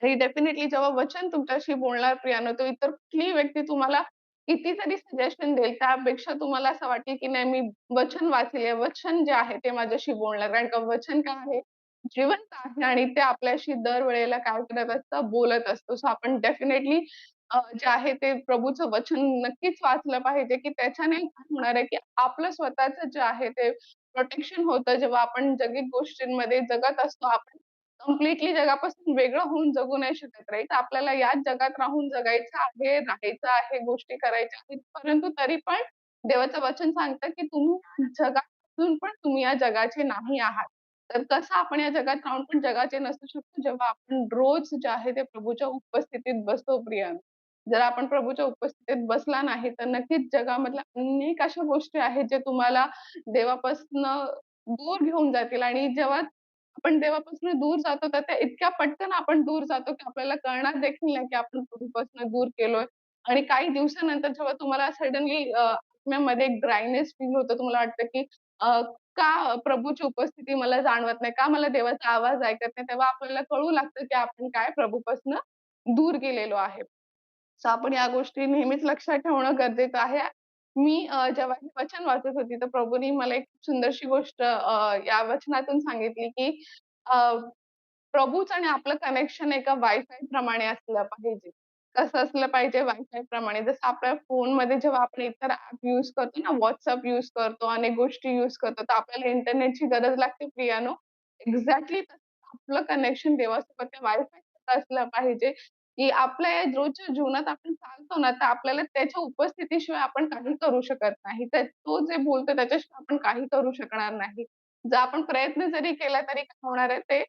आणि डेफिनिटली जेव्हा वचन तुमच्याशी बोलणार प्रियानो, तो इतर कुठलीही व्यक्ती तुम्हाला कितीतरी सजेशन देईल, त्यापेक्षा तुम्हाला असं वाटेल, की नाही मी वचन वाचले, वचन जे आहे ते माझ्याशी बोलणार. कारण का वचन काय आहे? जिवंत आहे आणि ते आपल्याशी दरवेळेला काय करत असतं? बोलत असतो. सो आपण डेफिनिटली जे आहे ते प्रभूचं वचन नक्कीच वाचलं पाहिजे, की त्याच्याने काय होणार आहे, की आपलं स्वतःचं जे आहे ते प्रोटेक्शन होतं. जेव्हा आपण जगिक गोष्टींमध्ये जगत असतो, आपण कंप्लीटली जगापासून वेगळं होऊन जगू नाही शकत, राइट? आपल्याला याच जगात राहून जगायचं आहे, राहायचं आहे, गोष्टी करायच्या आहेत. परंतु तरी पण देवाचं वचन सांगतं, की तुम्ही या जगात असून पण तुम्ही या जगाचे नाही आहात. तर कसं आपण या जगात राहून पण जगाचे नसू शकतो, जेव्हा आपण रोज जे आहे ते प्रभूच्या उपस्थितीत बसतो प्रियानो. जर आपण प्रभूच्या उपस्थितीत बसला नाही, तर नक्कीच जगामधल्या अनेक अशा गोष्टी आहेत, जे तुम्हाला देवापासनं दूर घेऊन जातील आणि जेव्हा आपण देवापासून दूर जातो, तर त्या इतक्या पटकन आपण दूर जातो, की आपल्याला कळणार देखील नाही, की आपण प्रभूपासून दूर केलोय. आणि काही दिवसानंतर जेव्हा तुम्हाला सडनली आत्म्यामध्ये एक ड्रायनेस फील होतं, तुम्हाला वाटतं, की का प्रभूची उपस्थिती मला जाणवत नाही? का मला देवाचा आवाज ऐकत नाही? तेव्हा आपल्याला कळू लागतं, की आपण काय प्रभूपासून दूर गेलेलो आहे. सो आपण या गोष्टी नेहमीच लक्षात ठेवणं गरजेचं आहे. मी जेव्हा हे वचन वाचत होती, तर प्रभूनी मला एक सुंदरशी गोष्ट या वचनातून सांगितली, की अ, प्रभूच आणि आपलं कनेक्शन एका वायफाय प्रमाणे असलं पाहिजे. कसं असलं पाहिजे वायफाय प्रमाणे? जसं आपल्या फोनमध्ये जेव्हा आपण इतर ॲप यूज करतो ना, WhatsApp यूज करतो, अनेक गोष्टी यूज करतो, तर आपल्याला इंटरनेटची गरज लागते प्रियानो. एक्झॅक्टली तसं आपलं कनेक्शन देवासोबत त्या वायफाय असलं पाहिजे, की आपल्या या रोजच्या जीवनात आपण चालतो ना, तर आपल्याला त्याच्या उपस्थितीशिवाय आपण काही करू शकत नाही. तर तो जे बोलतो त्याच्याशिवाय आपण काही करू शकणार नाही. जर आपण प्रयत्न जरी केला तरी काय होणार आहे ते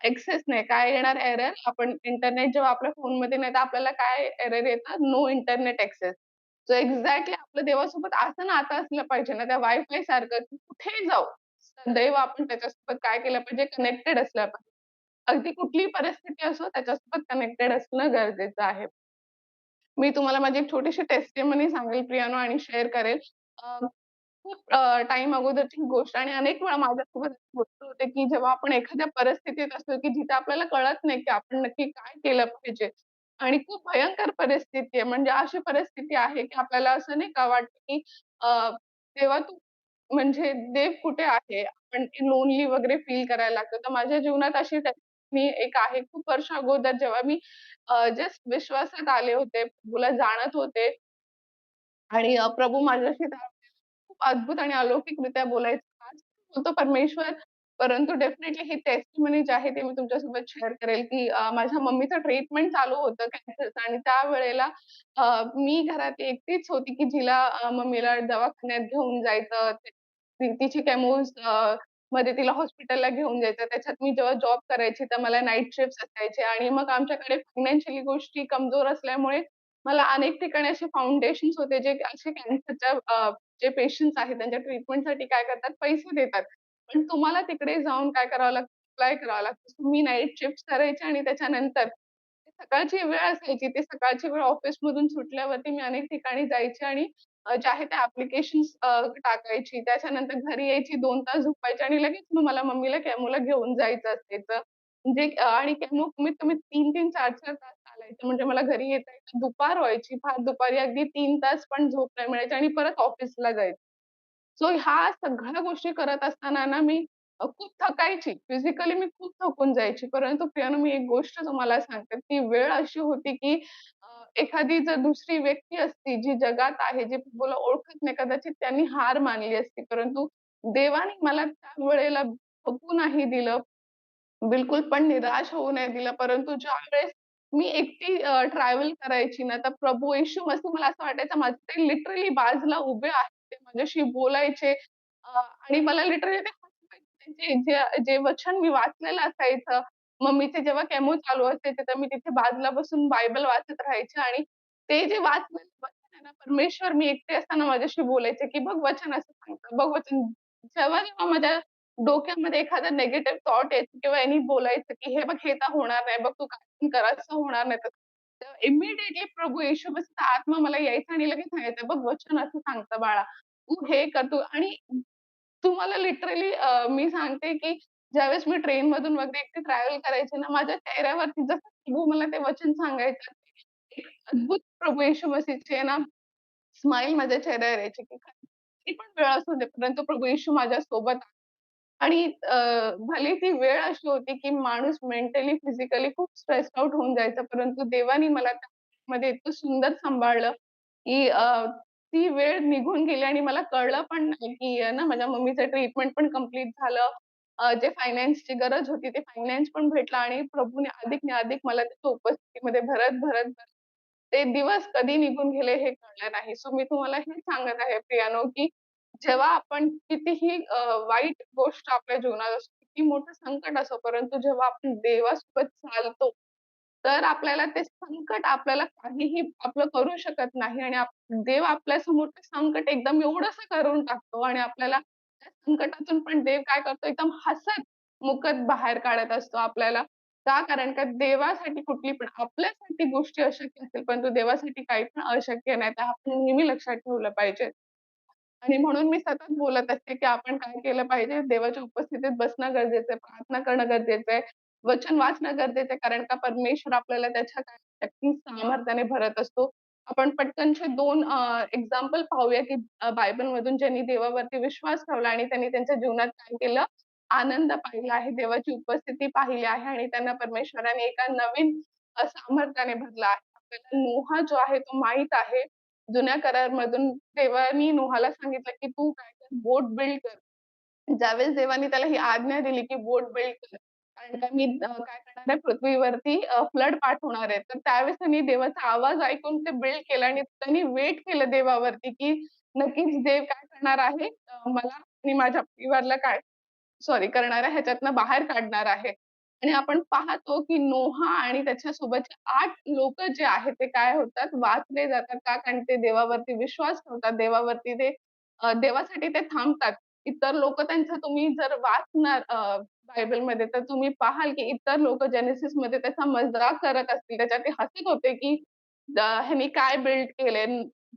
एक्सेस नाही. काय येणार एरर? आपण इंटरनेट जेव्हा आपल्या फोनमध्ये नाही, तर आपल्याला काय एरर येतं? No internet access. So exactly आपलं देवासोबत असं नातं असलं पाहिजे ना, त्या वायफाय सारखं, की कुठेही जाऊ, सदैव आपण त्याच्यासोबत काय केलं पाहिजे? कनेक्टेड असलं पाहिजे. अगदी कुठलीही परिस्थिती असो, त्याच्यासोबत कनेक्टेड असणं गरजेचं आहे. मी तुम्हाला माझी एक छोटीशी टेस्टिमनी सांगेल प्रियानो आणि शेअर करेल. खूप टाईम अगोदरची गोष्ट आणि अनेक वेळा माझ्यासोबत अशी गोष्ट होते, की जेव्हा आपण एखाद्या परिस्थितीत असतो, की जिथे आपल्याला कळत नाही, की आपण नक्की काय केलं पाहिजे आणि खूप भयंकर परिस्थिती आहे. म्हणजे अशी परिस्थिती आहे, की आपल्याला असं नाही का वाटतं, की अ, तेव्हा तू म्हणजे देव कुठे आहे? आपण लोनली वगैरे फील करायला लागतो. तर माझ्या जीवनात अशी मी एक आहे खूप वर्ष अगोदर जेव्हा मी जस्ट विश्वासात आले होते, प्रभूला जाणत होते आणि प्रभू माझ्याशी त्यावेळेला खूप अद्भुत आणि अलौकिकरित्या बोलायचे. आज बोलतो परमेश्वर, परंतु डेफिनिटली ही टेस्टिमनी जी आहे ती मी तुमच्यासोबत शेअर करेल, की माझ्या मम्मीचं ट्रीटमेंट चालू होतं कॅन्सरचं आणि त्यावेळेला मी घरात एकटीच होती, की जिला मम्मीला दवाखान्यात घेऊन जायचं. तिची केमोज मध्ये तिला हॉस्पिटलला घेऊन जायचं. त्याच्यात मी जेव्हा जॉब करायची, तर मला नाईट शिफ्ट्स असायचे आणि मग आमच्याकडे फायनान्शियली गोष्टी कमजोर असल्यामुळे मला अनेक ठिकाणी असे फाउंडेशन्स होते, जे असे कॅन्सरच्या जे पेशंट्स आहेत त्यांच्या ट्रीटमेंटसाठी काय करतात, पैसे देतात. पण तुम्हाला तिकडे जाऊन काय करावं लागतं, अप्लाय करावं लागतं. मी नाईट शिफ्ट्स करायचे आणि त्याच्यानंतर सकाळची वेळ असायची. ती सकाळची वेळ ऑफिसमधून सुटल्यावरती मी अनेक ठिकाणी जायचे आणि जे आहे ते ॲप्लिकेशन्स टाकायची. त्याच्यानंतर घरी यायची, 2 तास झोपायची आणि लगेच मग मला मम्मीला केमोला घेऊन जायचं असायचं. म्हणजे आणि केमो कमीत कमी 3-3, 4-4 तास चालायचं. म्हणजे मला घरी येता-येता दुपार व्हायची. फार दुपारी अगदी 3 तास पण झोप नाही मिळायची आणि परत ऑफिसला जायचं. सो ह्या सगळ्या गोष्टी करत असताना ना मी खूप थकायची. फिजिकली मी खूप थकून जायची. परंतु प्रियानो मी एक गोष्ट तुम्हाला सांगते, ती वेळ अशी होती की एखादी जर दुसरी व्यक्ती असती, जी जगात आहे, जी प्रभूला ओळखत नाही, कदाचित त्यांनी हार मानली असती. परंतु देवाने मला त्यावेळेला थकू नाही दिलं. बिलकुल पण निराश होऊ नाही दिलं. परंतु ज्यावेळेस मी एकटी ट्रॅव्हल करायची ना, तर प्रभू येशू मसीह मला असं वाटायचं माझे ते लिटरली बाजूला उभे आहेत. ते माझ्याशी बोलायचे आणि मला लिटरली ते हसवायचे. जे जे वचन मी वाचलेलं असायचं, मम्मीचे जेव्हा केमो चालू असायचे, तर मी तिथे बाजूला बसून बायबल वाचत राहायचे आणि ते जे वाचलेलं वचन आहे ना, परमेश्वर मी एकटे असताना माझ्याशी बोलायचे, की "बघ वचन असं सांगतं, बघ वचन." जेव्हा माझ्या डोक्यामध्ये एखादा निगेटिव्ह थॉट यायचं किंवा यांनी बोलायचं, की "हे बघ हे तर होणार नाही. बघ तू काही पण कर, असं होणार नाही." तर इमिडिएटली प्रभू येशू ख्रिस्ताचा आत्मा मला यायचा आणि लगेच सांगायचा, "बघ वचन असं सांगतं बाळा, तू हे कर तू." आणि तुम्हाला लिटरली मी सांगते, की ज्यावेळेस मी ट्रेनमधून वगैरे एकटी ट्रॅव्हल करायचे ना, माझ्या चेहऱ्यावरती जसं प्रभू मला ते वचन सांगायचं, एक अद्भुत प्रभू येशू मसीहची ना स्माईल माझ्या चेहऱ्यावर यायची, की किती पण वेळ असू दे, परंतु प्रभू येशू माझ्यासोबत आहे. आणि भले ती वेळ अशी होती, की माणूस मेंटली, फिजिकली खूप स्ट्रेस्ड आउट होऊन जायचा. परंतु देवाने मला त्यामध्ये इतकं सुंदर सांभाळलं, की ती वेळ निघून गेली आणि मला कळलं पण नाही, की ना माझ्या मम्मीचं ट्रीटमेंट पण कंप्लीट झालं. जे फायनान्सची गरज होती, ते फायनान्स पण भेटलं आणि प्रभूने अधिक मला त्याच्या उपस्थितीमध्ये भरत ते दिवस कधी निघून गेले हे कळलं नाही. सो मी तुम्हाला हेच सांगत आहे प्रियानो, की जेव्हा आपण कितीही वाईट गोष्ट आपल्या जीवनात असो, किती मोठं संकट असो, परंतु जेव्हा आपण देवासोबत चालतो, तर आपल्याला ते संकट आपल्याला काहीही आपलं करू शकत नाही आणि देव आपल्यासमोर ते संकट एकदम एवढंसं करून टाकतो आणि आपल्याला त्या संकटातून पण देव काय करतो, एकदम हसत मुखत बाहेर काढत असतो आपल्याला. का? कारण का देवासाठी कुठली पण आपल्यासाठी गोष्टी अशक्य असतील, परंतु देवासाठी काही पण अशक्य नाही. तर आपण नेहमी लक्षात ठेवलं पाहिजे. आणि म्हणून मी सतत बोलत असते, की आपण काय केलं पाहिजे, देवाच्या उपस्थितीत बसणं गरजेचं आहे, प्रार्थना करणं गरजेचं आहे, वचन वाचणं गरजेचं आहे. कारण का परमेश्वर आपल्याला त्याच्या काय शक्ती सामर्थ्याने भरत असतो. आपण पटकनचे 2 एक्झाम्पल पाहूया, की बायबलमधून ज्यांनी देवावरती विश्वास ठेवला आणि त्यांनी त्यांच्या जीवनात काय केलं, आनंद पाहिला आहे, देवाची उपस्थिती पाहिली आहे आणि त्यांना परमेश्वराने एका नवीन सामर्थ्याने भरलं आहे. आपल्याला नोहा जो आहे तो माहीत आहे. जुन्या करारमधून देवानी नोहाला सांगितलं, की "तू काय कर, बोट बिल्ड कर." ज्यावेळेस देवाने त्याला ही आज्ञा दिली, की बोट बिल्ड कर. कारण का मी काय करणार आहे पृथ्वीवरती फ्लड पाठवणार आहे. तर त्यावेळेस त्यांनी देवाचा आवाज ऐकून ते बिल्ड केलं आणि त्यांनी वेट केलं देवावरती, की नक्कीच देव काय करणार आहे मला आणि माझ्या परिवाराला काय सॉरी करणाऱ्या ह्याच्यातनं बाहेर काढणार आहे. आणि आपण पाहतो, की नोहा आणि त्याच्यासोबतचे 8 लोकं जे आहेत ते काय होतात वाचले जातात. का? कारण ते देवावरती विश्वास ठेवतात. देवावरती ते देवासाठी ते थांबतात. इतर लोकं त्यांचं तुम्ही जर वाचणार बायबलमध्ये तर तुम्ही पाहाल, की इतर लोकं जेनेसिसमध्ये त्याचा मजाक करत असतील. त्याच्यात ते हसत होते, की ह्यानी काय बिल्ड केलंय?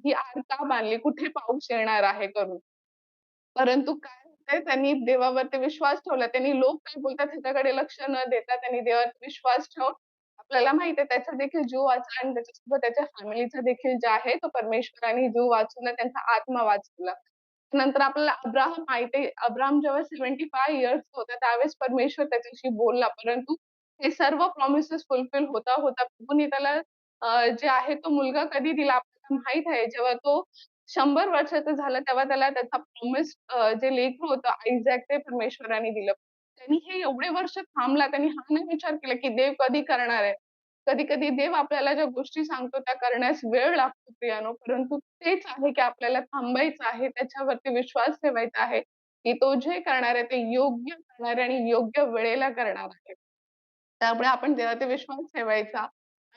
ही आर का बांधली? कुठे पाऊस येणार आहे करून. परंतु काय होतंय त्यांनी देवावरती विश्वास ठेवला. त्यांनी लोक काय बोलतात ह्याच्याकडे लक्ष न देता त्यांनी देवावर विश्वास ठेवून आपल्याला माहिती आहे त्याचा देखील जीव वाचला आणि त्याच्यासोबत त्याच्या फॅमिलीचा देखील जे आहे तो परमेश्वराने जीव वाचवला, त्यांचा आत्मा वाचवला. नंतर आपल्याला अब्राहम माहिती आहे. अब्राहम जेव्हा 75 इयर्स होता त्यावेळेस परमेश्वर त्याच्याशी बोलला. परंतु हे सर्व प्रॉमिसेस फुलफिल होता प्रभूने त्याला जे आहे तो मुलगा कधी दिला आपल्याला माहीत आहे. जेव्हा तो 100 वर्षाचा झाला तेव्हा त्याला त्याचा प्रॉमिस जे लेकरं होतं आयझॅक ते परमेश्वराने दिलं. त्यांनी हे एवढे वर्ष थांबला. त्यांनी हा नाही विचार केला, की देव कधी करणार आहे. कधी-कधी देव आपल्याला ज्या गोष्टी सांगतो त्या करण्यास वेळ लागतो प्रियानो. परंतु तेच आहे, की आपल्याला थांबायचं आहे. त्याच्यावरती विश्वास ठेवायचा आहे, की तो जे करणार आहे ते योग्य करणार आहे आणि योग्य वेळेला करणार आहे. त्यामुळे आपण देवावर विश्वास ठेवायचा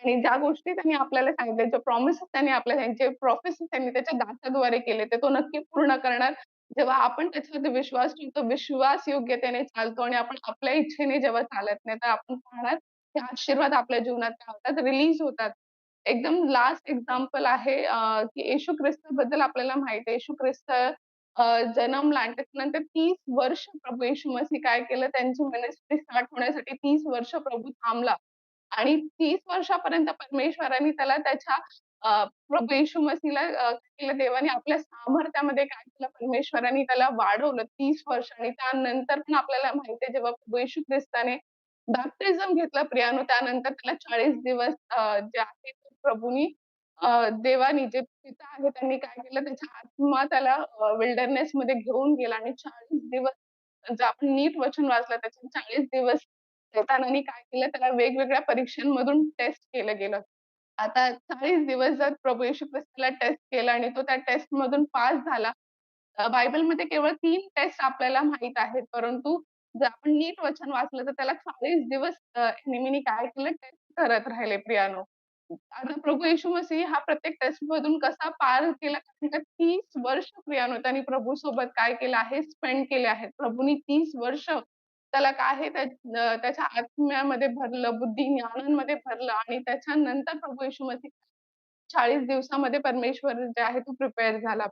आणि ज्या गोष्टी त्यांनी आपल्याला सांगितल्या, जे प्रॉमिसेस त्यांनी आपल्याला त्यांचे प्रोफेसीज त्यांनी त्याच्या दासाद्वारे केले, ते तो नक्की पूर्ण करणार. जेव्हा आपण त्याच्यावरती विश्वास ठेवतो, विश्वास योग्यतेने चालतो आणि आपण आपल्या इच्छेने जेव्हा चालत नाही, तर आपण पाहणार ते आशीर्वाद आपल्या जीवनात काय होतात, रिलीज होतात. एकदम लास्ट एक्झाम्पल आहे की येशू ख्रिस्ताबद्दल आपल्याला माहिती आहे. येशू ख्रिस्त जन्मला आणि त्याच्यानंतर 30 वर्ष प्रभू येशू मसीह काय केलं, त्यांची मिनिस्ट्री स्टार्ट होण्यासाठी 30 वर्ष प्रभू थांबला. आणि 30 वर्षापर्यंत परमेश्वराने त्याला त्याच्या प्रभू येशू मसीहला काय केलं देवाने आपल्या सामर्थ्यामध्ये काय केलं परमेश्वराने त्याला वाढवलं 30 वर्ष आणि त्यानंतर पण आपल्याला माहिती आहे जेव्हा प्रभू येशू ख्रिस्ताने बॅप्टिझम घेतलं प्रियानो त्यानंतर त्याला 40 दिवस जे आहे ते प्रभूनी देवानी जे पिता आहे त्यांनी काय केलं त्याच्या आत्मा त्याला विल्डरनेसमध्ये घेऊन गेला आणि 40 दिवस जर आपण नीट वचन वाचलं त्याच्यात 40 दिवस शैतानाने काय केलं त्याला वेगवेगळ्या परीक्षांमधून टेस्ट केलं गेलं. आता 40 दिवस जर प्रभू येशू ख्रिस्ताला टेस्ट केलं आणि तो त्या टेस्टमधून पास झाला. बायबलमध्ये केवळ 3 टेस्ट आपल्याला माहीत आहेत. परंतु जर आपण नीट वचन वाचलं तर त्याला 40 दिवस नेहमीने काय केलं टेस्ट करत राहिले प्रियानो. आता प्रभू येशू मसीह हा प्रत्येक टेस्टमधून कसा पार केला कारण का 30 वर्ष प्रियानो त्यांनी प्रभूसोबत काय केलं आहे स्पेंड केले आहेत. प्रभूनी 30 वर्ष त्याला काय आहे त्याच्या आत्म्यामध्ये भरलं, बुद्धी ज्ञानांमध्ये भरलं आणि त्याच्यानंतर प्रभू येशू मसीह 40 दिवसामध्ये परमेश्वर जे आहे तो प्रिपेअर झाला.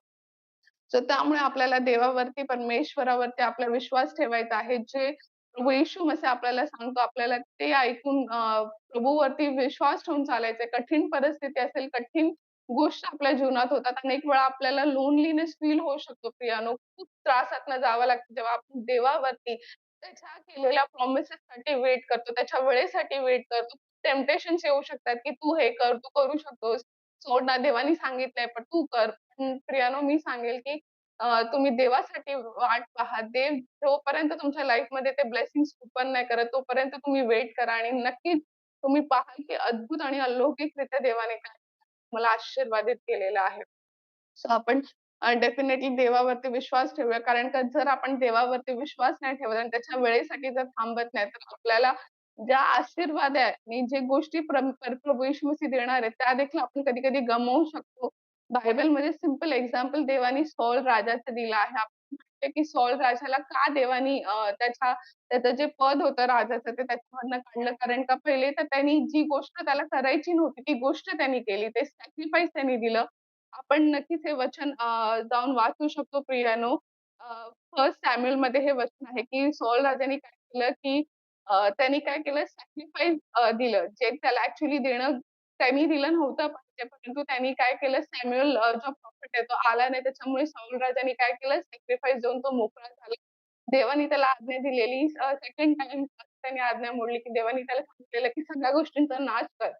सो त्यामुळे आपल्याला देवावरती, परमेश्वरावरती आपला विश्वास ठेवायचा आहे. जे प्रभू येशू मसीह आपल्याला सांगतो, आपल्याला ते ऐकून प्रभूवरती विश्वास ठेवून चालायचंय. कठीण परिस्थिती असेल, कठीण गोष्ट आपल्या जीवनात होतात. अनेक वेळा आपल्याला लोनलीनेस फील होऊ शकतो प्रियानो. खूप त्रासातनं जावं लागतं जेव्हा आपण देवावरती त्याच्या केलेल्या प्रॉमिसेससाठी वेट करतो, त्याच्या वेळेसाठी वेट करतो. टेम्पटेशन्स येऊ शकतात, की तू हे कर, तू करू शकतोस. सोड ना, देवानी सांगितलंय पण तू कर. प्रियानो मी सांगेल, की तुम्ही देवासाठी वाट पहा. देव जोपर्यंत तुमच्या लाईफमध्ये ते ब्लेसिंग्स ओपन नाही करत, तोपर्यंत तुम्ही वेट करा आणि नक्कीच तुम्ही पाहाल, की अद्भुत आणि अलौकिकरित्या देवाने काय मला आशीर्वादित केलेलं आहे. सो आपण डेफिनेटली देवावरती विश्वास ठेवूया. कारण का जर आपण देवावरती विश्वास नाही ठेवत आणि त्याच्या वेळेसाठी जर थांबत नाही, तर आपल्याला ज्या आशीर्वाद आहे आणि जे गोष्टी प्रभू येशू मसीह देणार आहेत, त्या देखील आपण कधी-कधी गमावू शकतो. बायबलमध्ये सिंपल एक्झाम्पल देवानी सौल राजाचं दिलं आहे. आपण माहिती की सौल राजाला का देवानी त्याचं जे पद होतं राजाचं ते त्याच्यामधनं काढलं. कारण का पहिले तर त्यांनी जी गोष्ट त्याला करायची नव्हती, ती गोष्ट त्यांनी केली. ते सॅक्रिफाईस त्यांनी दिलं. आपण नक्कीच हे वचन जाऊन वाचू शकतो प्रियानो. फर्स्ट सॅम्युएलमध्ये हे वचन आहे, की सौल राजाने काय केलं, की त्यांनी काय केलं सॅक्रिफाईस दिलं. जे त्याला ॲक्चुअली देणं त्यांनी दिलं नव्हतं पाहिजे, परंतु त्यांनी काय केलं सॅम्युएल जो प्रॉफेट आहे तो आला नाही. त्याच्यामुळे साऊल राजाने काय केलं सॅक्रिफाईस देऊन तो मोकळा झाला. देवाने त्याला आज्ञा दिलेली सेकंड टाईम त्याने आज्ञा मोडली, की देवाने त्याला सांगितलेलं, की सगळ्या गोष्टींचा नाश कर.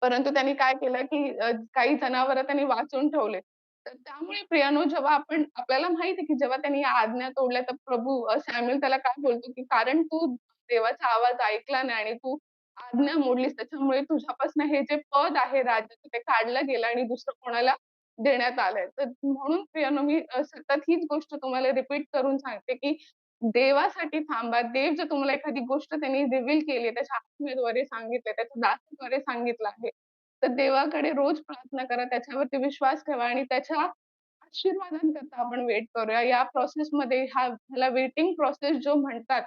परंतु त्यांनी काय केलं, की काही जनावरं त्यांनी वाचवून ठेवले. तर त्यामुळे प्रियानो जेव्हा आपल्याला माहिती आहे, की जेव्हा त्यांनी या आज्ञा तोडल्या, तर प्रभू सॅम्युएल त्याला काय बोलतो, की कारण तू देवाचा आवाज ऐकला नाही आणि तू आज्ञा मोडलीस, त्याच्यामुळे तुझ्यापासून हे जे पद आहे राज्याचं ते काढलं गेलं आणि दुसरं कोणाला देण्यात आलंय. तर म्हणून प्रियानो मी सतत हीच गोष्ट तुम्हाला रिपीट करून सांगते, की देवासाठी थांबा. देव जर तुम्हाला एखादी गोष्ट त्यांनी रिव्हील केली आहे, त्याच्या आत्म्याद्वारे सांगितलंय, त्याच्या दासाद्वारे सांगितलं आहे. तर देवाकडे रोज प्रार्थना करा, त्याच्यावरती विश्वास ठेवा आणि त्याच्या आशीर्वादांकरता आपण वेट करूया. या प्रोसेसमध्ये ह्याला वेटिंग प्रोसेस जो म्हणतात,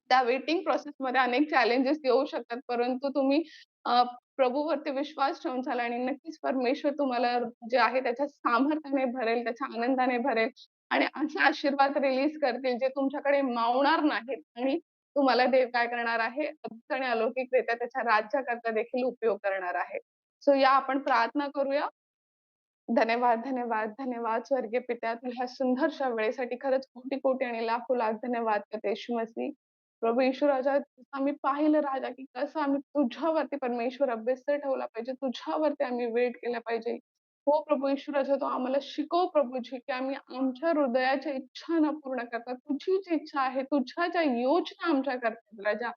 त्या वेटिंग प्रोसेसमध्ये अनेक चॅलेंजेस येऊ शकतात. परंतु तुम्ही प्रभूवरती विश्वास ठेवून चाला आणि नक्कीच परमेश्वर तुम्हाला जे आहे त्याच्या सामर्थ्याने भरेल, त्याच्या आनंदाने भरेल आणि असे आशीर्वाद रिलीज करतील जे तुमच्याकडे मावणार नाहीत आणि तुम्हाला देव काय करणार आहे, अद्भुत आणि अलौकिकरित्या त्याच्या राज्याकरता देखील उपयोग करणार आहे. सो या आपण प्रार्थना करूया. धन्यवाद, धन्यवाद, धन्यवाद स्वर्गीय पित्या, तू ह्या सुंदरशा वेळेसाठी खरंच कोटी-कोटी आणि लाखो-लाख धन्यवाद करते येशू मसीह. प्रभू येशू राजा, आम्ही पाहिलं राजा, की कसं आम्ही तुझ्यावरती परमेश्वर अभ्यस्त ठेवला पाहिजे. तुझ्यावरती आम्ही वेट केला पाहिजे. हो प्रभू येशू राजा, तू आम्हाला शिकव प्रभूजी, की आम्ही आमच्या हृदयाच्या इच्छा न पूर्ण करता तुझी जी इच्छा आहे, तुझ्या ज्या योजना आमच्याकरता आहेत राजा,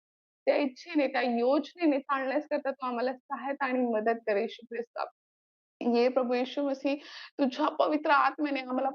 त्या इच्छेने, त्या योजनेने चालण्याकरता तू आम्हाला सहायता आणि मदत कर येशू ख्रिस्ता. ये प्रभू यीशु मसीह तुझ्या पवित्र आत्म्याने आम्हाला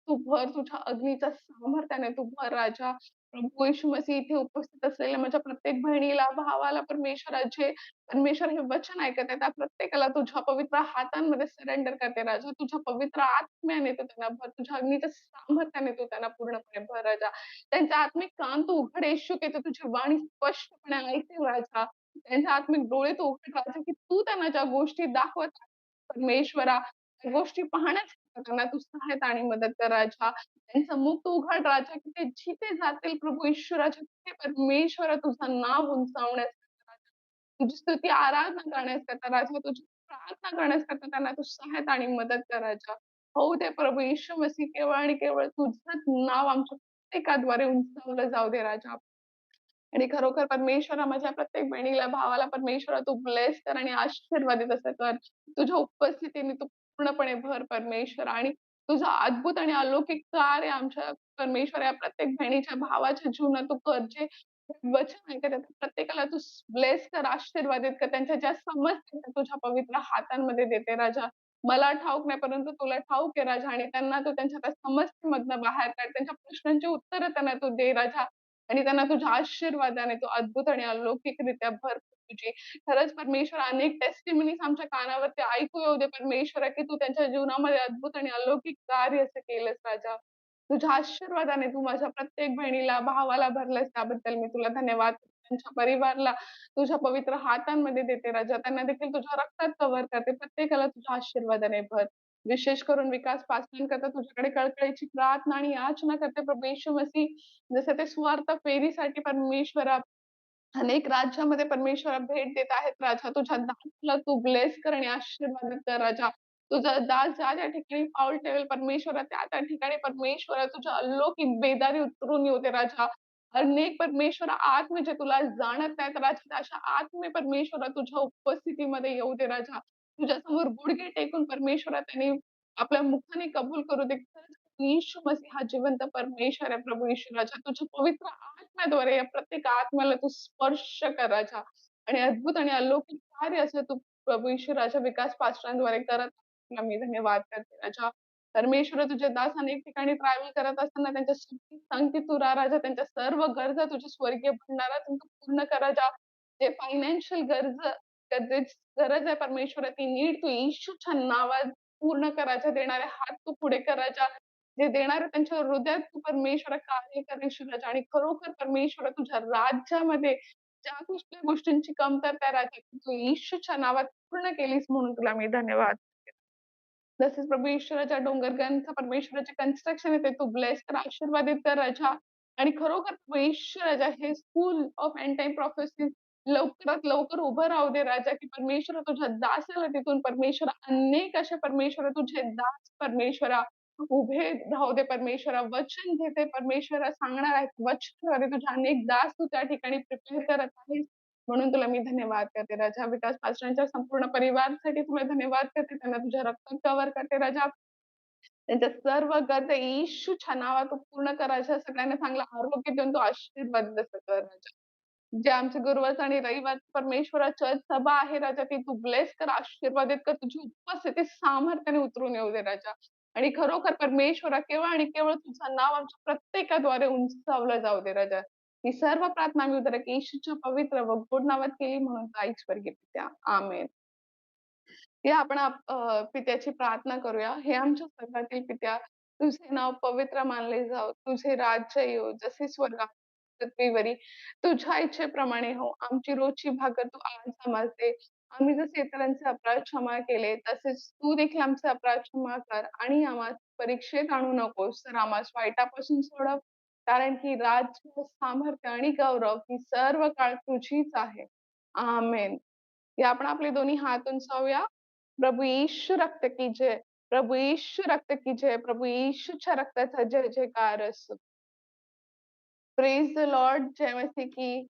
तू भर, तुझ्या अग्नीच्या सामर्थ्याने तू भर राजा. प्रभू येशू मसीह इथे उपस्थित असलेल्या माझ्या प्रत्येक बहिणीला, भावाला परमेश्वराचे परमेश्वर हे वचन ऐकत आहे, त्या प्रत्येकाला तुझ्या पवित्र हातांमध्ये सरेंडर करते राजा. तुझ्या पवित्र आत्म्याने तू त्यांना भर, तुझ्या अग्नीच्या सामर्थ्याने तू त्यांना पूर्णपणे भर राजा. त्यांचा आत्मिक कान तू उघड येशू, की ते तुझी वाणी स्पष्टपणे ऐकतील राजा. त्यांचे आत्मिक डोळे तू उघड राजा, की तू त्यांना ज्या गोष्टी दाखवत आहेस परमेश्वरा, त्या गोष्टी पाहण्यासाठी त्यांना तू सहायता आणि मदत कर राजा. त्यांचं मुख तू उघड राजा, की ते जिथे जातील प्रभू ईश्वराच्या तिथे परमेश्वरा तुझं नाव उंचावण्यासाठी राजा. तुझी स्तुती आराधना करण्याकरता राजा, तुझी प्रार्थना करण्याकरता त्यांना तू सहायता आणि मदत कर राजा. होऊ दे प्रभू येशू मसीह केवळ आणि केवळ तुझंच नाव आमच्या प्रत्येकाद्वारे उंचावलं जाऊ दे राजा. आणि खरोखर परमेश्वरा माझ्या प्रत्येक बहिणीला, भावाला परमेश्वरा तू ब्लेस कर आणि आशीर्वादित असं कर. तुझ्या उपस्थितीने तू पूर्णपणे भर परमेश्वर आणि तुझं अद्भुत आणि अलौकिक कार्य आमच्या परमेश्वर या प्रत्येक बहिणीच्या, भावाच्या जीवनात तू कर. जे वचन ऐकत आहेत प्रत्येकाला तू ब्लेस कर, आशीर्वादित कर. त्यांच्या ज्या समस्या आहेत तुझ्या पवित्र हातांमध्ये देते राजा. मला ठाऊक नाही, परंतु तुला ठाऊक आहे राजा आणि त्यांना तू त्यांच्या त्या समस्येमधनं बाहेर काढ. त्यांच्या प्रश्नांची उत्तरं त्यांना तू दे राजा. आणि त्यांना तुझ्या आशीर्वादाने तू अद्भुत आणि अलौकिकरित्या भर तुझी. खरंच परमेश्वर अनेक टेस्टिमनीज आमच्या कानावरती ऐकू येऊ दे परमेश्वरा, की तू त्यांच्या जीवनामध्ये अद्भुत आणि अलौकिक कार्य असं केलंस राजा. तुझ्या आशीर्वादाने तू माझ्या प्रत्येक बहिणीला, भावाला भरलंस त्याबद्दल मी तुला धन्यवाद करते. त्यांच्या परिवाराला तुझ्या पवित्र हातांमध्ये देते राजा. त्यांना देखील तुझ्या रक्तात कव्हर करते. प्रत्येकाला तुझ्या आशीर्वादाने भर. विशेष करून विकास पाटलांकरता तुझ्याकडे कळकळीची प्रार्थना आणि याचना करते प्रभू येशू मसीह. जसं ते सुवार्थ फेरीसाठी परमेश्वरा अनेक राज्यामध्ये परमेश्वरा भेट देत आहेत राजा. तुझ्या दासाला तू ब्लेस कर आणि आशीर्वादित कर राजा. तुझा दास ज्या-ज्या ठिकाणी पाऊल ठेवेल परमेश्वरा त्या-त्या ठिकाणी परमेश्वरा तुझ्या अलौकिक बेदारी उतरून येऊ दे राजा. अनेक परमेश्वरा आत्मे जे तुला जाणत नाहीत राजा, अशा आत्मे परमेश्वरा तुझ्या उपस्थितीमध्ये येऊ दे राजा. तुझ्यासमोर गुडघे टेकून परमेश्वरा त्यांनी आपल्या मुखाने कबूल करू दे. येशू मसीह हा जिवंत परमेश्वर आहे प्रभू येशू राजा. तुझ्या पवित्र आत्म्याद्वारे या प्रत्येक आत्म्याला तू स्पर्श कर राजा आणि अद्भुत आणि अलौकिक कार्य असं तू प्रभू येशू राजा विकास पास्टरांद्वारे करत तुला मी धन्यवाद करते राजा. परमेश्वरा तुझे दास अनेक ठिकाणी ट्रॅव्हल करत असताना त्यांच्या सुखी सांगती तू राजा. त्यांच्या सर्व गरजा तुझ्या स्वर्गीय भंडारातून तू पूर्ण कर राजा. जे फायनान्शियल गरज आहे परमेश्वरा ती नीड तू येशूच्या नावात पूर्ण कर राजा. देणारे हात तू पुढे कर राजा. जे देणारे त्यांच्या हृदयात तू परमेश्वरा कार्य कर राजा आणि खरोखर परमेश्वरा तुझ्या राज्यामध्ये ज्या कुठल्या गोष्टींची कमतरता आहे राजा, तू येशूच्या नावात पूर्ण केलीस म्हणून तुला मी धन्यवाद तसेच प्रभू ईश्वराच्या डोंगरगणचं परमेश्वराचे कन्स्ट्रक्शन आहे ते तू ब्लेस कर, आशीर्वादित कर राजा. आणि खरोखर प्रभू ईश्वर राजा हे school of end time prophecy लवकरात लवकर उभं राहू दे राजा, की परमेश्वरा तुझ्या दासाला तिथून परमेश्वरा अनेक असे परमेश्वरा तुझे दास परमेश्वरा उभे राहू दे परमेश्वरा. वचन घेते परमेश्वरा सांगणार आहेत. वचनद्वारे तुझे अनेक दास तू त्या ठिकाणी प्रिपेअर करत आहेस. म्हणून तुला मी धन्यवाद करते राजा. विकास पास्टरांच्या संपूर्ण परिवारासाठी तुला धन्यवाद करते. त्यांना तुझ्या रक्तात कव्हर करते राजा. त्यांच्या सर्व गरजा येशूच्या नावात तू पूर्ण कर राजा. सगळ्यांना चांगलं आरोग्य देऊन तू आशीर्वाद दस्त कर राजा. जे आमचे गुरुवारचं आणि रविवारचं परमेश्वरा चर्च सभा आहे राजा, ती तू ब्लेस कर, आशीर्वादित कर. तुझी उपस्थिती सामर्थ्याने उतरून येऊ दे राजा. आणि खरोखर परमेश्वरा केवळ आणि केवळ तुझं नाव आमच्या प्रत्येकाद्वारे उंचावलं जाऊ दे राजा. ही सर्व प्रार्थना आम्ही उद्या येशूच्या पवित्र व गोड नावात केली म्हणून ऐक स्वर्गीय पित्या. आमेन. या आपण पित्याची प्रार्थना करूया. हे आमच्या स्वर्गातील पित्या, तुझे नाव पवित्र मानले जावो. तुझे राज्य येवो. जसे स्वर्गात पृथ्वीवरी तुझ्या इच्छेप्रमाणे हो. आमची रोजची भाकर तू आज आम्हास दे. आम्ही जसे इतरांचे अपराध क्षमा केले, तसेच तू देखील आमचे अपराध क्षमा कर आणि आम्हास परीक्षेत आणू नकोस, तर आम्हास वाईटापासून सोडव. कारण की राज्य, सामर्थ्य आणि गौरव ही सर्व काळ तुझीच आहे. आमेन. या आपण आपले दोन्ही हात उंचावूया. प्रभू यीशु रक्त की जय. प्रभू यीशु रक्त की जय. प्रभू येशूच्या रक्ताचा जय जयकार असो. Praise the lord. जय मसीह की.